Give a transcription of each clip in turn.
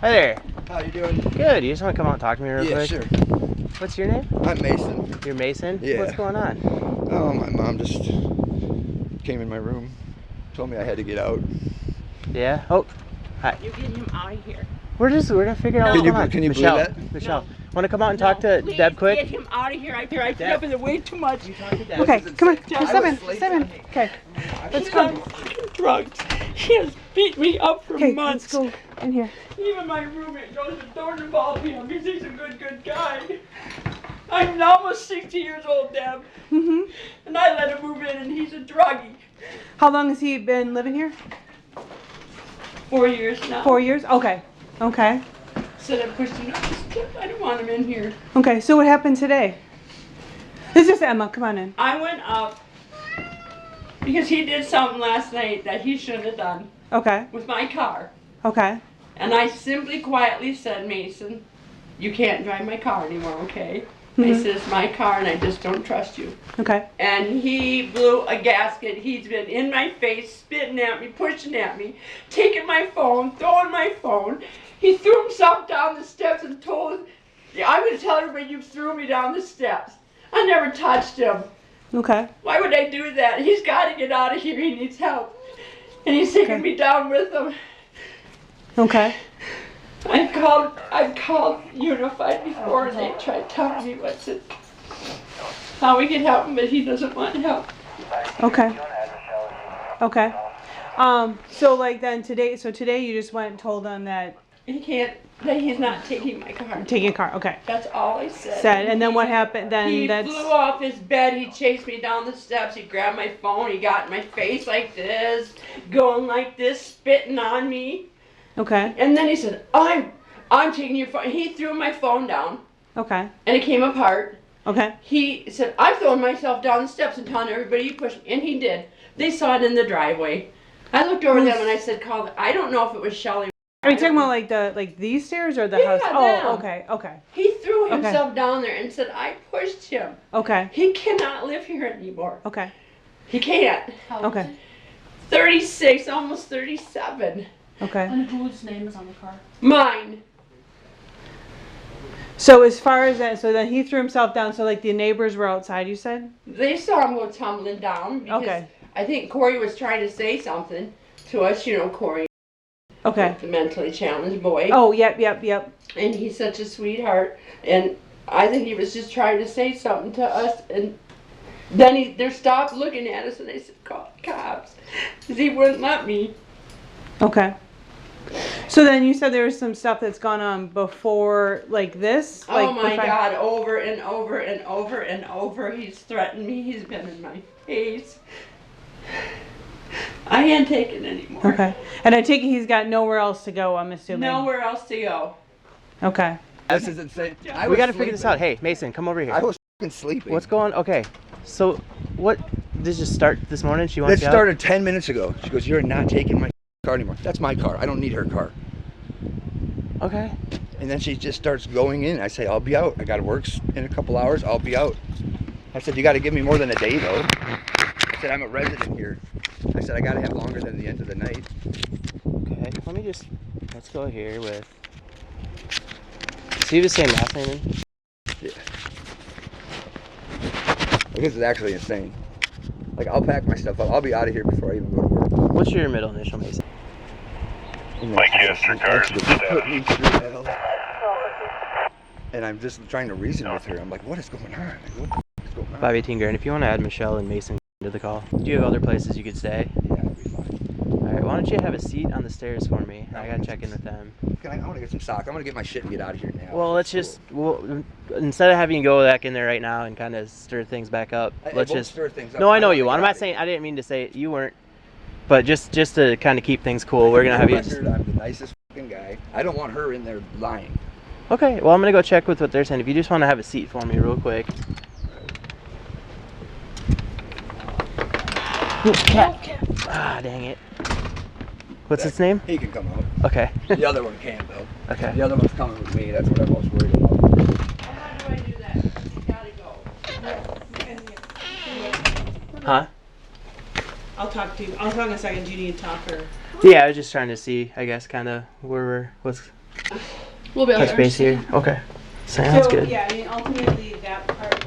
Hi there. How you doing? Good. You just want to come out and talk to me real quick? Yeah, sure. What's your name? I'm Mason. You're Mason? Yeah. What's going on? Oh, my mom just came in my room, told me I had to get out. Yeah? Oh, hi. You get him out of here. We're gonna figure out No. what's going on. Can you Michelle, believe that? Michelle, No. want to come out and talk to Please Deb quick? Get him out of here. I put up with it way too much. You talk to Deb. Okay, come on. I Step was in. sleeping. Step in. Okay. Let's He's go. on fucking drugs. He has beat me up for Okay, months. let's go in here. Even my roommate goes to don't involve him because he's a good guy. I'm almost 60 years old, Deb. Mm-hmm. And I let him move in and he's a druggie. How long has he been living here? 4 years now. 4 years? Okay. Okay. Said I pushed him up the steps. I don't want him in here. Okay, so what happened today? This is Emma. Come on in. I went up because he did something last night that he shouldn't have done Okay. with my car. Okay. And I simply quietly said, Mason, you can't drive my car anymore, okay? I Mhm. said, it's my car and I just don't trust you. Okay. And he blew a gasket. He's been in my face, spitting at me, pushing at me, taking my phone, throwing my phone. He threw himself down the steps and told, I'm going to tell everybody you threw me down the steps. I never touched him. Okay. Why would I do that? He's got to get out of here. He needs help. And he's taking Okay. me down with him. Okay. I've called Unified before and they tried telling me how we can help him, but he doesn't want help. Okay. Okay. So like then today, today you just went and told them that He can't, that he's not taking my car. taking a car. Okay. That's all I said. And then what happened? Then He that's flew off his bed, he chased me down the steps, he grabbed my phone, he got in my face like this, going like this, spitting on me. okay. And then he said, I'm taking your phone. He threw my phone down Okay. and it came apart. Okay. He said, I'm throwing myself down the steps and telling everybody you pushed me. And he did. They saw it in the driveway. I looked over them and I said, I don't know if it was Shelly. Are you talking about like these stairs or the Yeah, house? them. Oh, okay. Okay. He threw Okay. himself down there and said, I pushed him. Okay. He cannot live here anymore. Okay. He can't. Okay. 36, almost 37. Okay. And whose name is on the car? Mine. So as far as that, so then he threw himself down. So like the neighbors were outside, you said? They saw him go tumbling down because Okay. I think Corey was trying to say something to us. You know, Corey, Okay. the mentally challenged boy. Oh, yep. And he's such a sweetheart. And I think he was just trying to say something to us. And then they stopped looking at us and they said, call the cops. Because he wouldn't let me. Okay. So then you said there was some stuff that's gone on before, like this? Like Oh my before- God, over and over and over and over. He's threatened me. He's been in my face. I can't take it anymore. Okay. And I take it he's got nowhere else to go, I'm assuming. Nowhere else to go. Okay. This is insane. We got to figure this out. Hey, Mason, come over here. I was fucking sleeping. What's going on? Okay. So, what? Did this just start this morning? She wants It you out? started 10 minutes ago. She goes, you're not taking my car anymore. That's my car. I don't need her car. Okay. And then she just starts going in. I say, I'll be out. I got to work in a couple hours. I'll be out. I said, you got to give me more than a day, though. I said, I'm a resident here. I said, I got to have longer than the end of the night. Okay. Let's go here with. So you have the same last name in? Yeah. This is actually insane. Like, I'll pack my stuff up. I'll be out of here before I even go to work. What's your middle initial, Mason? Mike, yes, your car is Put me through hell. And I'm just trying to reason with her. I'm like, what is going on? Like, what the is going on? 518 grand. If you want to add Michelle and Mason to the call. Do you have other places you could stay? Yeah, it'll be fine. Alright, why don't you have a seat on the stairs for me? I gotta check in with them. I want to get some socks. I'm going to get my shit and get out of here now. Well, let's just, instead of having you go back in there right now and kind of stir things back up, It let's won't just. stir things up. No, I know wanna you get want. I'm out not of saying, here. I didn't mean to say you weren't, but just to kind of keep things cool, we're gonna have you. Record, I'm the nicest fucking guy. I don't want her in there lying. Okay, well, I'm gonna go check with what they're saying. If you just want to have a seat for me, real quick. Ooh, cat. Ah, dang it. What's its name? He can come out. Okay. The other one can't, though. Okay. The other one's coming with me. That's what I'm most worried about. How do I do that? You gotta go. Huh? I'll talk to you. I'll talk in a second. Do you need to talk or? Yeah, I was just trying to see, I guess, kind of where we're, what's We'll be out touch there. base here? Okay. Sounds So, good. yeah, I mean, ultimately that part.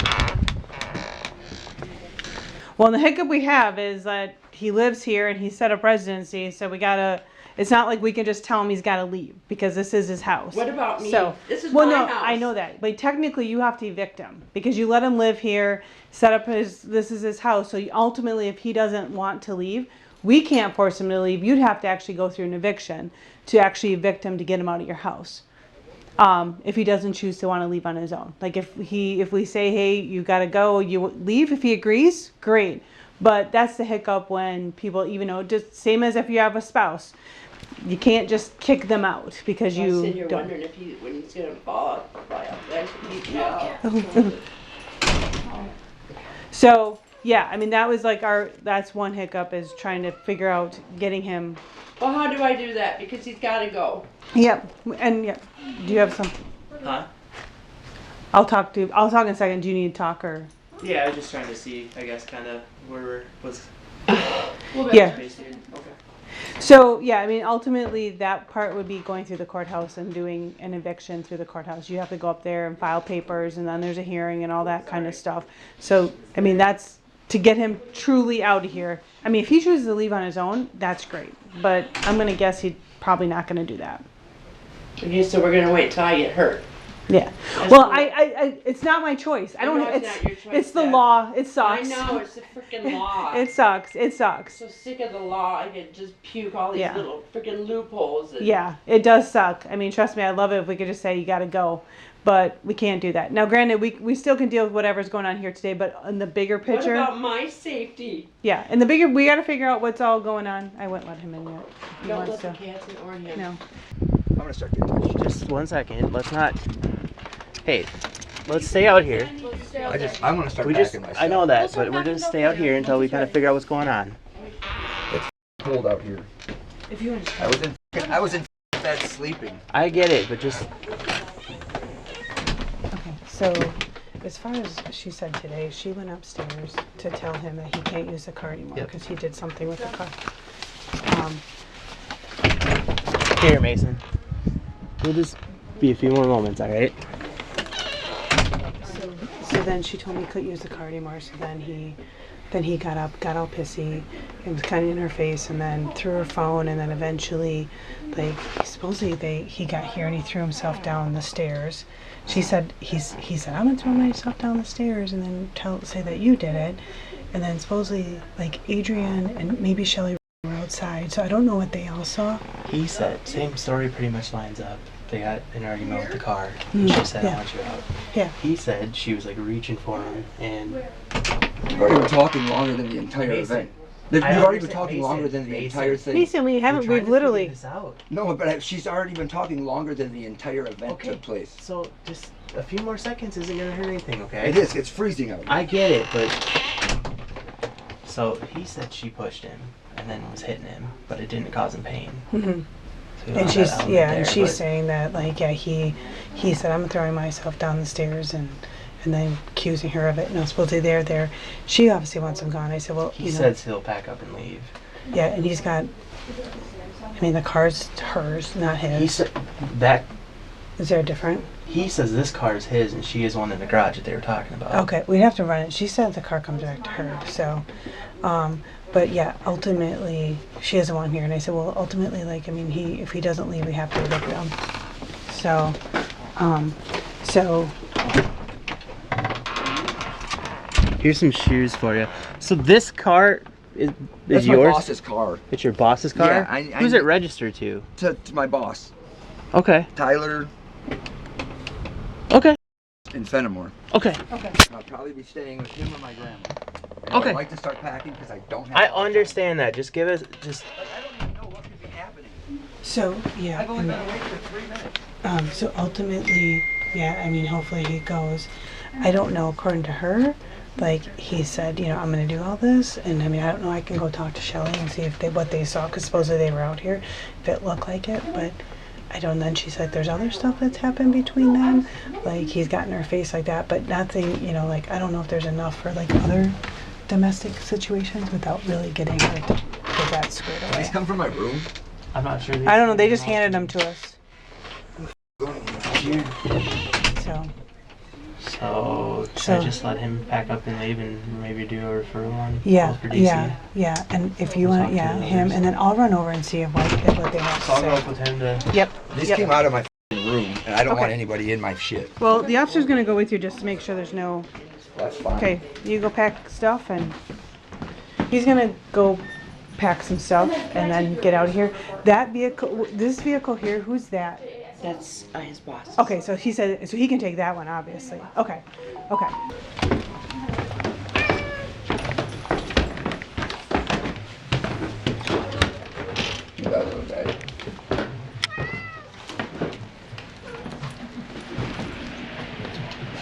Well, the hiccup we have is that he lives here and he's set up residency, so we gotta. It's not like we can just tell him he's got to leave because this is his house. What about me? So, This is well, my no, house. I know that, but technically you have to evict him because you let him live here, set up his. This is his house, so ultimately, if he doesn't want to leave, we can't force him to leave. You'd have to actually go through an eviction to actually evict him to get him out of your house. If he doesn't choose to want to leave on his own, like if we say, hey, you got to go, you leave. If he agrees, great. But that's the hiccup when people, even though just same as if you have a spouse. You can't just kick them out because I you sit here don't. wondering if when he's gonna fall up there, he's out. So yeah, I mean that was like that's one hiccup is trying to figure out getting him. Well, how do I do that? Because he's got to go. Yep, and yeah. Do you have some? Huh? I'll talk in a second. Do you need to talk or? Yeah, I was just trying to see, I guess, kind of where was. Yeah. Space here. Okay. So yeah, I mean ultimately that part would be going through the courthouse and doing an eviction through the courthouse. You have to go up there and file papers and then there's a hearing and all that kind of stuff. So I mean that's to get him truly out of here. I mean if he chooses to leave on his own, that's great. But I'm gonna guess he's probably not gonna do that. Okay, so we're gonna wait till I get hurt. Yeah. That's Well, cool. I it's not my choice. I don't. know it's not your choice, It's the Dad. law. It sucks. I know it's the freaking law. It sucks. It I'm sucks. so sick of the law. I could just puke all these Yeah. little freaking loopholes. And Yeah, it does suck. I mean, trust me, I love it if we could just say you got to go, but we can't do that. Now, granted, we still can deal with whatever's going on here today, but in the bigger What picture, about my safety? yeah, in the bigger, we got to figure out what's all going on. I wouldn't let him in yet. He Don't wants let the to. cats in or him. No. I'm gonna start getting. Just 1 second. Let's not. Hey, let's stay out here. I'm gonna start We just. packing my stuff. I know that, but we're gonna stay out here until we kind of figure out what's going on. It's cold out here. If you want to. I was in bed sleeping. I get it, but just. Okay, so as far as she said today, she went upstairs to tell him that he can't use the car anymore Yep. because he did something with the car. Here, Mason. We'll just be a few more moments, all right? So then she told me he couldn't use the car anymore. So then he got up, got all pissy, and was kind of in her face, and then threw her phone, and then eventually, like supposedly he got here and he threw himself down the stairs. She said he said I'm gonna throw myself down the stairs, and then say that you did it, and then supposedly like Adrian and maybe Shelley were outside. So I don't know what they all saw. He said, same story pretty much lines up. They got in an argument with the car. And she said, Yeah. I want you out. Yeah. He said she was like reaching for him, and We've already been talking longer than the entire Mason, event. We've I already been understand, talking Mason, longer than the Mason. entire thing. Mason, we haven't. We've literally. this out. No, but she's already been talking longer than the entire event Okay. took place. So just a few more seconds isn't gonna hurt anything, okay? It is. It's freezing out. I get it, but so he said she pushed him and then was hitting him, but it didn't cause him pain. Mm-hmm. So And she's that element and there, she's but- saying that like he said I'm throwing myself down the stairs and then accusing her of it. No, supposedly they're there. She obviously wants him gone. I said, well, He you know, says he'll pack up and leave. yeah, and he's got. I mean, the car's hers, not his. He said that Is there a different? he says this car is his and she is one in the garage that they were talking about. Okay, we'd have to run it. She said the car comes back to her. So, but yeah, ultimately she doesn't want him here. And I said, well, ultimately, like I mean, if he doesn't leave, we have to evict him. So. Here's some shoes for you. So this car is That's yours? my boss's car. It's your boss's car? Yeah, I- Who's it registered to? To my boss, Okay. Tyler Okay. in Fenimore. Okay. I'll probably be staying with him or my grandma. And Okay. I'd like to start packing because I don't have. I all the time. understand that. Just give us Like, I don't even know what could be happening. So yeah. I've only been awake for 3 minutes. So ultimately, yeah, I mean, hopefully he goes. I don't know, according to her, like he said, you know, I'm going to do all this. And I mean, I don't know, I can go talk to Shelley and see if what they saw, because supposedly they were out here, if it looked like it. But I don't, and then she said there's other stuff that's happened between them. Like he's gotten her face like that, but nothing, you know, like I don't know if there's enough for like other domestic situations without really getting her to get that squared away. He's come from my room. I'm not sure. I don't know, they just handed them to us. Huge. So So should I just let him pack up and leave and maybe do a referral on yeah, for DC? yeah. And if you want, Talk to yeah, the him, others. and then I'll run over and see if what they have So I'll to go say. up with him to. Yep. These yep. came out of my room, and I don't want Okay. anybody in my shit. Well, the officer's gonna go with you just to make sure there's no. That's fine. Okay, you go pack stuff, and he's gonna go pack some stuff and then get out of here. That vehicle, this vehicle here, who's that? That's his boss. Okay, so he said, so he can take that one, obviously. Okay, okay. That little guy.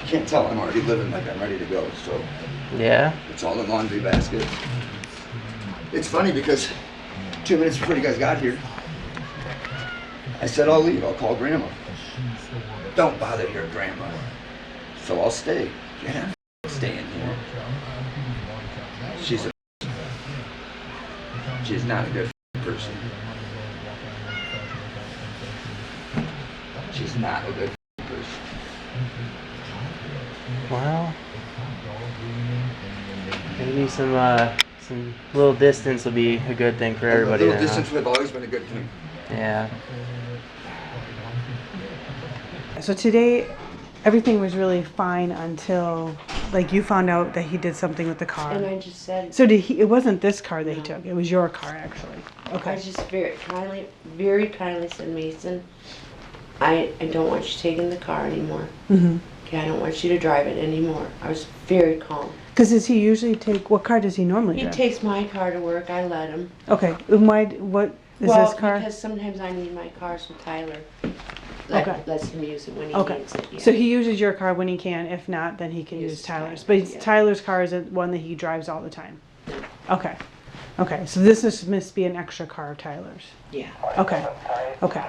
You can't tell I'm already living like I'm ready to go, so Yeah. it's all in laundry basket. It's funny because 2 minutes before you guys got here, I said I'll leave, I'll call Grandma. Don't bother your grandma. So I'll stay. Yeah, I'm staying here. She's not a good person. She's not a good person. Well, maybe some little distance will be a good thing for everybody. A little then, distance would have always been a good thing. Yeah. So today, everything was really fine until, like, you found out that he did something with the car. And I just said, So did he? It wasn't this car that he No. took. It was your car, actually. I Okay. just very kindly said, Mason, I don't want you taking the car anymore. Mm-hmm. Okay, I don't want you to drive it anymore. I was very calm. Because does he usually take? What car does he normally He drive? takes my car to work. I let him. Okay. And why? What is well, this car? because sometimes I need my car, so Tyler Okay. lets him use it when he Okay. needs it. Yeah. So he uses your car when he can. If not, then he can He use uses Tyler's. Tyler's, But yeah. Tyler's car is the one that he drives all the time. Okay. Okay. So this must be an extra car of Tyler's. Yeah. Okay. Okay.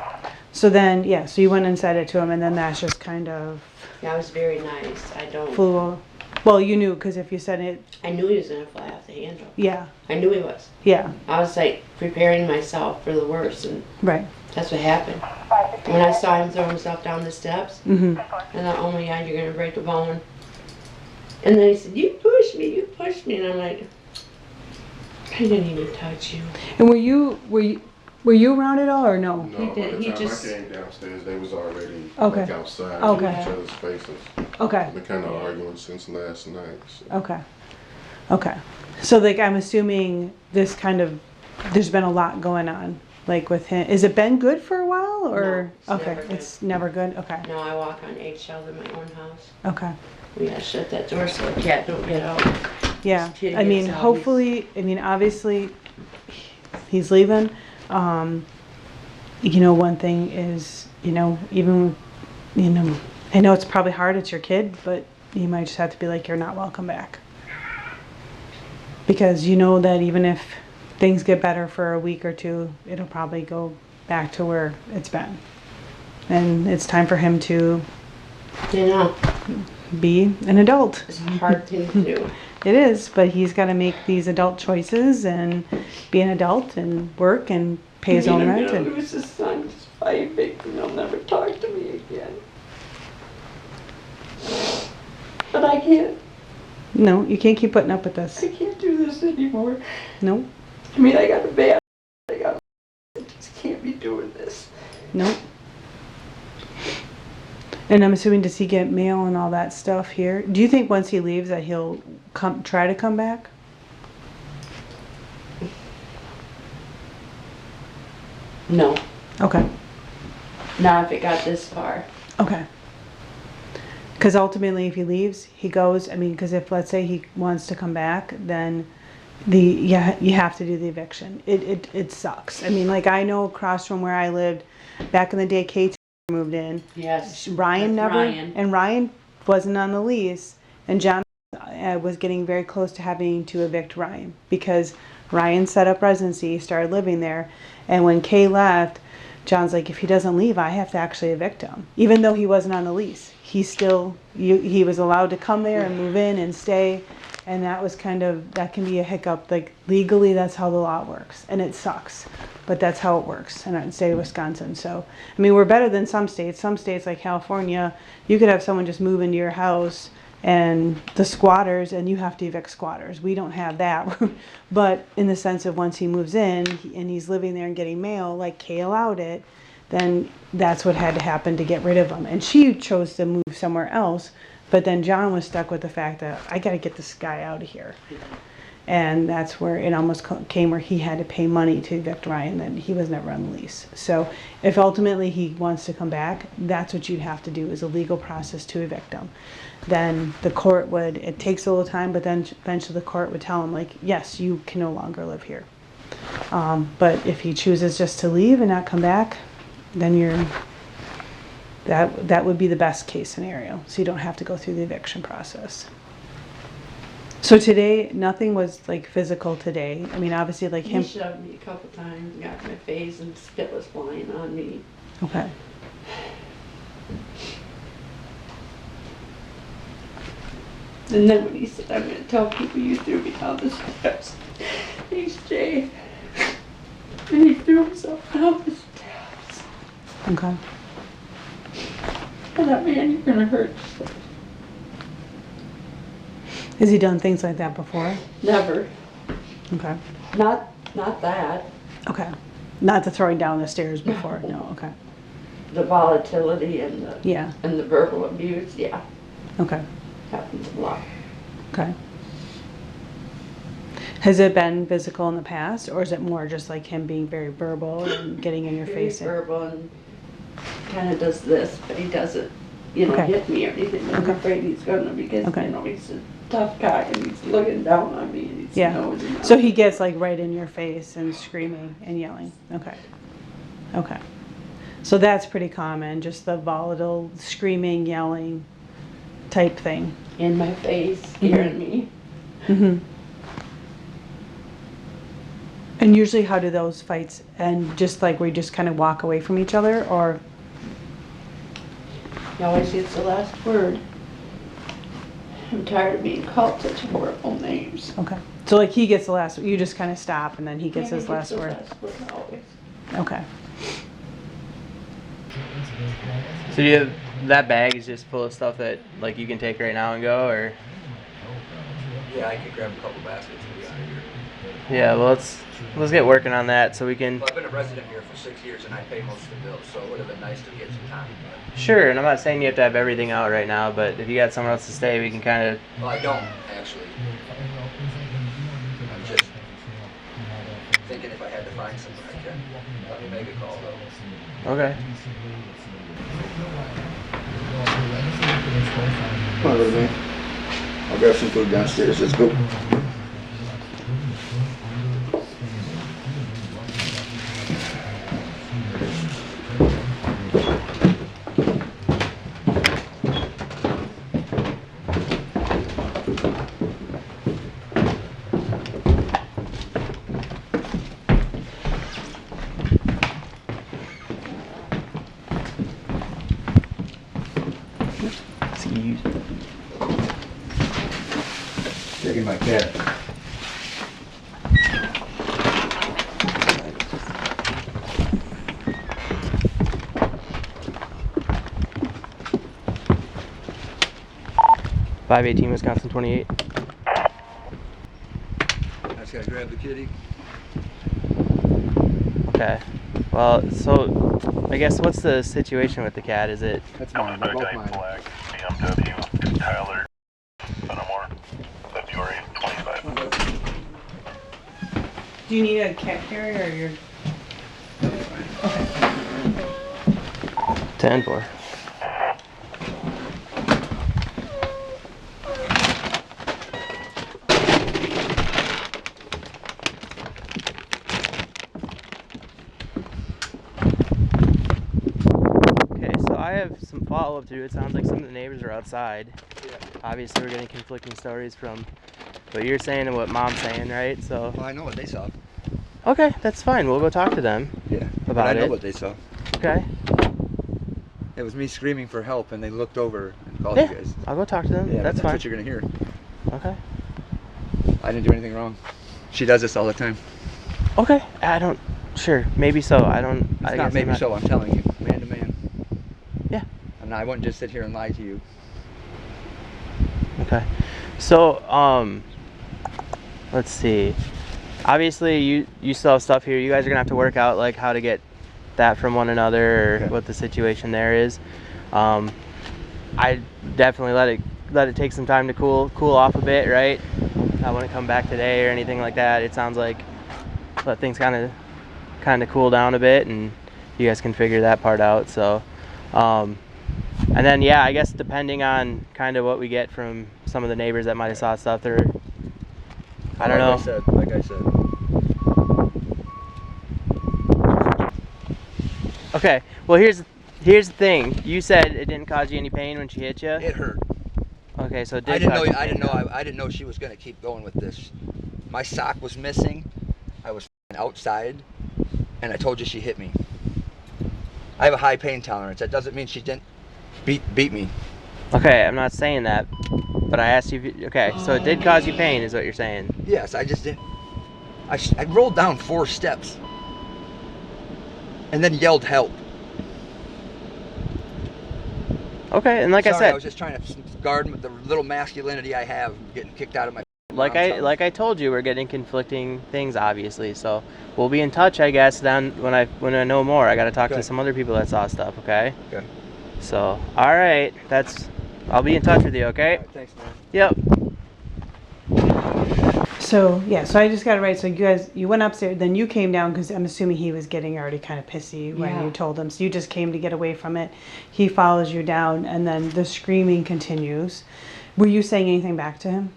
So then, yeah. So you went and said it to him, and then that's just kind of Yeah, I was very nice. I don't. flew. Well, you knew because if you said it, I knew he was gonna fly off the handle. yeah, I knew he was. yeah, I was like preparing myself for the worst, and right. that's what happened. When I saw him throw himself down the steps, Mm-hmm. I thought, oh my God, you're gonna break a bone. And then he said, you pushed me, and I'm like, I didn't even touch you. And were you around at all or no? No, He by did- the he time just- I came downstairs, they was already Okay. like outside Okay. in each other's faces. Okay. Been kind of arguing since last night. So. Okay. Okay. So like I'm assuming this kind of there's been a lot going on like with him. Is it been good for a while or No, it's okay, never good. it's never good. Okay. Now I walk on eggshells in my own house. Okay. We gotta shut that door so the cat don't get out. Yeah. This kid I mean, gets out, hopefully, I mean, obviously he's leaving. You know, one thing is, you know, even, you know, I know it's probably hard, it's your kid, but you might just have to be like, you're not welcome back. Because you know that even if things get better for a week or two, it'll probably go back to where it's been. And it's time for him to You know, be an adult. it's a hard thing to do. It is, but he's got to make these adult choices and be an adult and work and pay his own rent. I'm gonna And lose his son just by evict, and he'll never talk to me again. But I can't. no, you can't keep putting up with this. I can't do this anymore. No, I mean, I got a bad. I just can't be doing this. no. And I'm assuming does he get mail and all that stuff here? Do you think once he leaves that he'll try to come back? No, Okay. not if it got this far. Okay. Because ultimately, if he leaves, he goes. I mean, because if let's say he wants to come back, then you have to do the eviction. It sucks. I mean, like I know across from where I lived back in the day, Kate moved in. Yes. Ryan That's never, Ryan. and Ryan wasn't on the lease, and John was getting very close to having to evict Ryan because Ryan set up residency, started living there, and when Kay left, John's like, if he doesn't leave, I have to actually evict him, even though he wasn't on the lease. He still, he was allowed to come there and move in and stay, And that was that can be a hiccup. Like legally, that's how the law works. And it sucks, but that's how it works in the state of Wisconsin. So, I mean, we're better than some states. Some states like California, you could have someone just move into your house and the squatters, and you have to evict squatters. We don't have that. But in the sense of once he moves in and he's living there and getting mail, like Kay allowed it, then that's what had to happen to get rid of him. And she chose to move somewhere else. But then John was stuck with the fact that I got to get this guy out of here. And that's where it almost came where he had to pay money to evict Ryan, and he was never on the lease. So if ultimately he wants to come back, that's what you'd have to do, is a legal process to evict him. Then the court would, it takes a little time, but then eventually the court would tell him, like, yes, you can no longer live here. But if he chooses just to leave and not come back, then that would be the best case scenario. So you don't have to go through the eviction process. So today, nothing was like physical today. I mean, obviously, like him. He shoved me a couple times, got in my face, and spit was flying on me. Okay. And then when he said, I'm going to tell people you threw me down the steps, he's Jay. And he threw himself down the steps. Okay. I thought, man, you're going to hurt yourself. Has he done things like that before? Never. Okay. Not that. Okay. Not the throwing down the stairs before. No. Okay. The volatility and Yeah. the verbal abuse, yeah, Okay. happens a lot. Okay. Has it been physical in the past, or is it more just like him being very verbal and getting in your Very face? verbal and kind of does this, but he doesn't, Okay. hit me or anything. I'm Okay. afraid he's gonna because Okay. he's a tough guy and he's looking down on me and he's Yeah. nosing So out. he gets like right in your face and screaming and yelling. Okay. Okay. So that's pretty common, just the volatile screaming, yelling type thing. In my face, scaring me. Mm-hmm. And usually how do those fights end? Just like we just kind of walk away from each other, or? He always gets the last word. I'm tired of being called such horrible names. Okay. So like he gets the last, you just kind of stop and then he gets Yeah, his he last the word. last word always. Okay. So do you have, that bag is just full of stuff that like you can take right now and go, or? Yeah, I could grab a couple baskets and be out of here. Yeah, well let's get working on that so we can. Well, I've been a resident here for 6 years and I pay most of the bills, so it would have been nice to get some time. But, Sure, and I'm not saying you have to have everything out right now, but if you got somewhere else to stay, we can kind of. well, I don't, actually. I'm just thinking if I had to find somewhere I can. Let me make a call, though. Okay. Come on, little man. I'll grab some food downstairs. Let's go. Taking my cat. .518 Wisconsin 28. I just gotta grab the kitty. Okay. Well, so I guess what's the situation with the cat? Is it? That's mine. They're both mine. Flag, BMW, Tyler, Fenimore, February 25. Do you need a cat carrier or you're? 10-4. Okay, so I have some follow-up to do. It sounds like some of the neighbors are outside. Yeah. Obviously, we're getting conflicting stories from what you're saying and what Mom's saying, right? So, Well, I know what they saw. okay, that's fine. We'll go talk to them Yeah. But about I know it. what they saw. Okay. It was me screaming for help, and they looked over and called Yeah, you guys. I'll go talk to them. Yeah, that's fine. what you're gonna hear. Okay. I didn't do anything wrong. She does this all the time. Okay, I don't. Sure, maybe so. I don't. It's I not guess maybe I'm so, I'm telling you, man to man. Yeah. I wouldn't just sit here and lie to you. Okay. So, let's see. Obviously, you still have stuff here. You guys are gonna have to work out like how to get that from one another, or Okay. what the situation there is. I definitely let it take some time to cool off a bit, right? I wouldn't come back today or anything like that. It sounds like let things kind of cool down a bit, and you guys can figure that part out. So, and then yeah, I guess depending on kind of what we get from some of the neighbors that might have saw stuff, there. I don't know. Like I said. Okay. Well, here's the thing. You said it didn't cause you any pain when she hit you. It hurt. Okay, so it did I didn't cause know. you I didn't pain, know. though. I didn't know she was gonna keep going with this. My sock was missing. I was outside, and I told you she hit me. I have a high pain tolerance. That doesn't mean she didn't beat me. Okay, I'm not saying that, but I asked you. If you okay, so it did cause you pain, is what you're saying. Yes, I just didn't. I rolled down 4 steps, and then yelled help. Okay, and like Sorry, I said, I was just trying to guard the little masculinity I have, getting kicked out of my. like I told you, we're getting conflicting things, obviously. So we'll be in touch, I guess. Then when I know more, I got to talk to Okay. some other people that saw stuff. Okay. Okay. So all right, I'll be in touch with you. Okay. All right, thanks, man. Yep. So yeah, so I just got it right. So you went upstairs, then you came down because I'm assuming he was getting already kind of pissy when Yeah. you told him. So you just came to get away from it. He follows you down, and then the screaming continues. Were you saying anything back to him?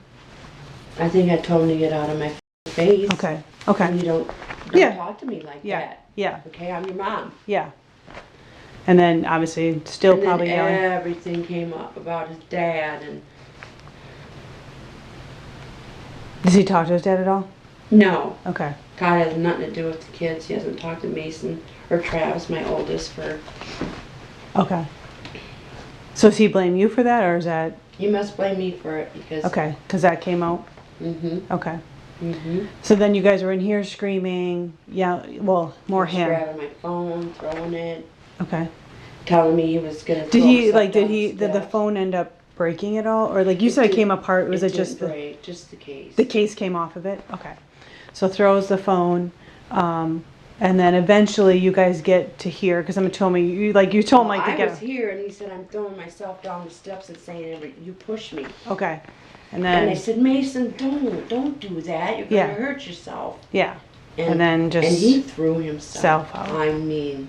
I think I told him to get out of my face. Okay. And Okay. you don't Yeah. talk to me like Yeah. that. Yeah. Okay, I'm your mom. Yeah. And then obviously still And probably then yelling. everything came up about his dad, and Does he talk to his dad at all? no, Okay. God has nothing to do with the kids. He hasn't talked to Mason or Travis, my oldest, for. Okay. So does he blame you for that, or is that You must blame me for it because. okay? Because that came out. Mhm. Okay. Mhm. So then you guys were in here screaming. Yeah. Well, more He was him. grabbing my phone, throwing it, Okay. telling me he was gonna. Did throw he himself like? Did down he? the Did the steps. phone end up breaking at all, or like you said, it came apart? Was it just didn't the break, just the case? the case came off of it? Okay. So throws the phone, and then eventually you guys get to here because I'm told me you told him like to I get was here and he said I'm throwing myself down the steps and saying you push me. okay, and And I then said, Mason, don't do that. You're Yeah. gonna hurt yourself. yeah, and then just and he threw himself. self out. I mean,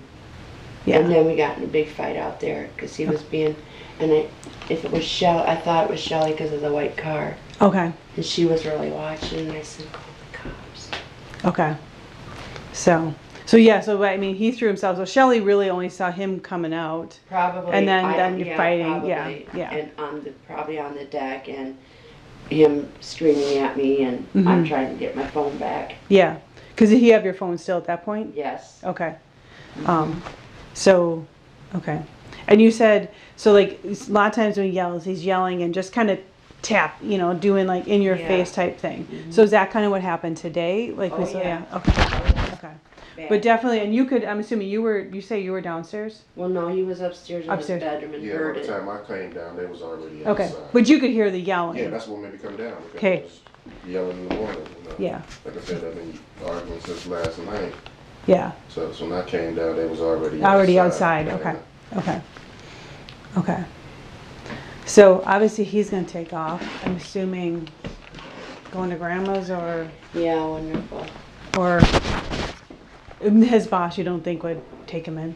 yeah. and then we got in a big fight out there because he was being, if it was Shelley, I thought it was Shelley because of the white car, Okay. and she was really watching. And I said, call the cops. Okay. So yeah, so I mean, he threw himself. So Shelley really only saw him coming out. Probably. And then- I then don't- you're yeah, fighting, probably. yeah. And probably on the deck and him screaming at me and I'm Mhm. trying to get my phone back. Yeah. Because did he have your phone still at that point? Yes. Okay. So, okay. And you said, so like a lot of times when he yells, he's yelling and just kind of doing like in your Yeah. face type thing. So is that kind of what happened today? Like we Oh, saw, yeah. Okay. Okay. Bad. But definitely, and I'm assuming you say you were downstairs? Well, no, he was upstairs in Upstairs. his bedroom and Yeah, heard by the it. time I came down, they was already Okay. outside. But you could hear the yelling. Yeah, that's what made me come down. Because Okay. it was yelling in the morning. Yeah. Like I said, I've been arguing since last night. Yeah. So when I came down, they was already Outside. Okay. Okay. Okay. So obviously he's gonna take off. I'm assuming going to grandma's or Yeah, wonderful. his boss you don't think would take him in.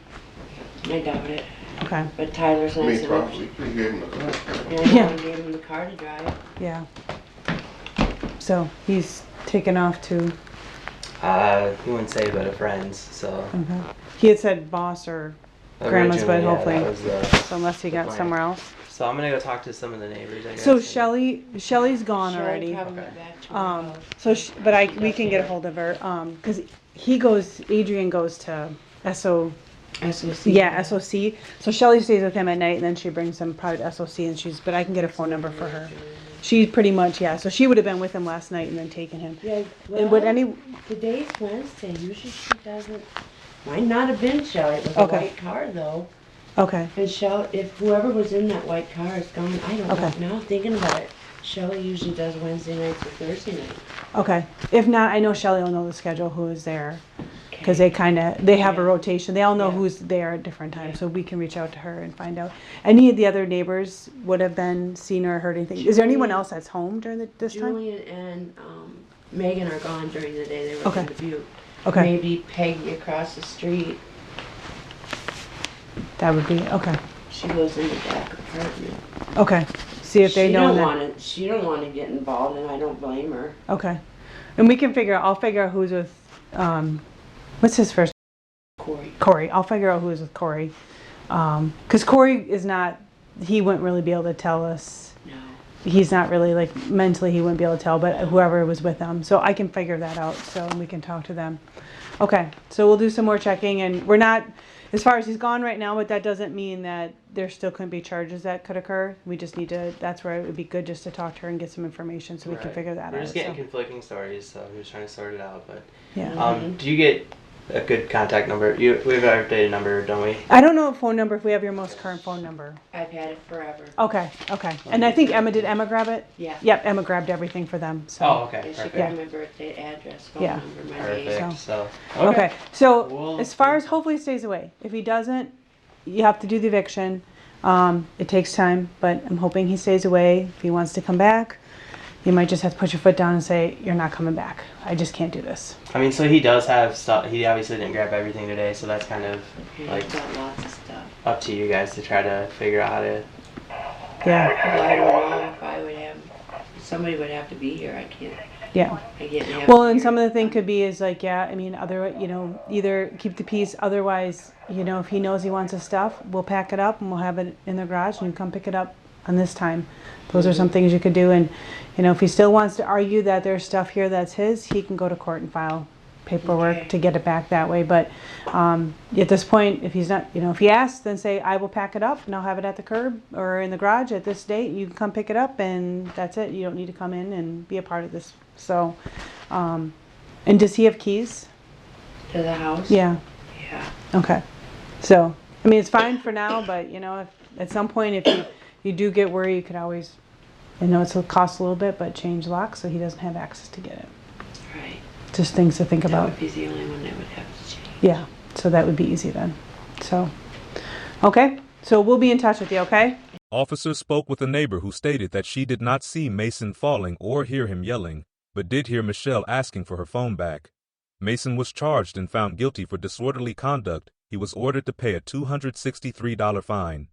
I doubt it. Okay. But Tyler's nice Me enough. probably. He gave him the car. Yeah. I gave him the car to drive. Yeah. So he's taken off to. He wouldn't say, but a friend's. So Okay. He had said boss or grandma's, but originally, yeah, hopefully, that was the. so unless he the got plan. somewhere else. So I'm gonna go talk to some of the neighbors. I guess. So and- Shelley's gone Shelley already. probably went back to her Um, house. so, we can get a hold of her, because Adrian goes to SOC. So Shelley stays with him at night and then she brings him probably to SOC but I can get a phone number for her. She pretty much, yeah. So she would have been with him last night and then taken him. Yeah, And would any? today's Wednesday. Usually she doesn't. Might not have been Shelley. It was Okay. a white car though. Okay. And Shelley, if whoever was in that white car is gone, I don't Okay. know. Now thinking about it, Shelley usually does Wednesday nights or Thursday nights. Okay. If not, I know Shelley will know the schedule, who is there, because they have a Yeah. rotation. They all know Yeah. who's there at different times, Yeah. so we can reach out to her and find out. Any of the other neighbors would have been seen or heard anything. Is there anyone else that's home during this time? Julian and Megan are gone during the day. They were Okay. in Dubuque. Okay. Maybe Peggy across the street. That would be okay. She lives in the back apartment. Okay. See if they she know don't that. want to. She don't want to get involved, and I don't blame her. Okay. And we can figure out. I'll figure out who's with. What's his first? Corey. Corey. I'll figure out who's with Corey. Because Corey is not. He wouldn't really be able to tell us. No. He's not really like mentally. He wouldn't be able to tell. But whoever was with them, so I can figure that out. So we can talk to them. Okay. So we'll do some more checking, and we're not. As far as he's gone right now, but that doesn't mean that there still couldn't be charges that could occur. We just need to, that's where it would be good just to talk to her and get some information so we can Right. figure that out. We're just getting so. conflicting stories, so we're just trying to sort it out. But Yeah. do you get a good contact number? We have our updated number, don't we? I don't know what phone number, if we have your most current phone number. I've had it forever. Okay, okay. And I think did Emma grab it? Yeah. Yep, Emma grabbed everything for them, so. Oh, okay. And she Perfect. got my birthday, address, phone Yeah. number, my Perfect. name. So, Okay, so We'll- as far as hopefully he stays away. If he doesn't, you have to do the eviction. It takes time, but I'm hoping he stays away. If he wants to come back, you might just have to put your foot down and say, you're not coming back. I just can't do this. I mean, so he does have stuff. He obviously didn't grab everything today, so that's kind of Okay, like I've got lots of stuff. up to you guys to try to figure out how to. Yeah, Well, I don't know if I would have. Somebody would have to be here. I can't. yeah. I can't have. Well, and some of the thing could be is like, yeah, I mean, either keep the peace. Otherwise, if he knows he wants his stuff, we'll pack it up and we'll have it in the garage and you come pick it up on this time. Those are some things you could do. And, if he still wants to argue that there's stuff here that's his, he can go to court and file paperwork Okay. to get it back that way. But at this point, if he's not, if he asks, then say, I will pack it up and I'll have it at the curb or in the garage at this date. You can come pick it up and that's it. You don't need to come in and be a part of this. So, and does he have keys? To the house. Yeah. Yeah. Okay. So, I mean, it's fine for now, but if at some point, if you do get worried, you could always, it's a cost a little bit, but change locks so he doesn't have access to get it. Right. Just things to think That about. would be the only one that would have to change. Yeah. So that would be easy then. So, okay. So we'll be in touch with you, okay? Officers spoke with a neighbor who stated that she did not see Mason falling or hear him yelling, but did hear Michelle asking for her phone back. Mason was charged and found guilty for disorderly conduct. He was ordered to pay a $263 fine.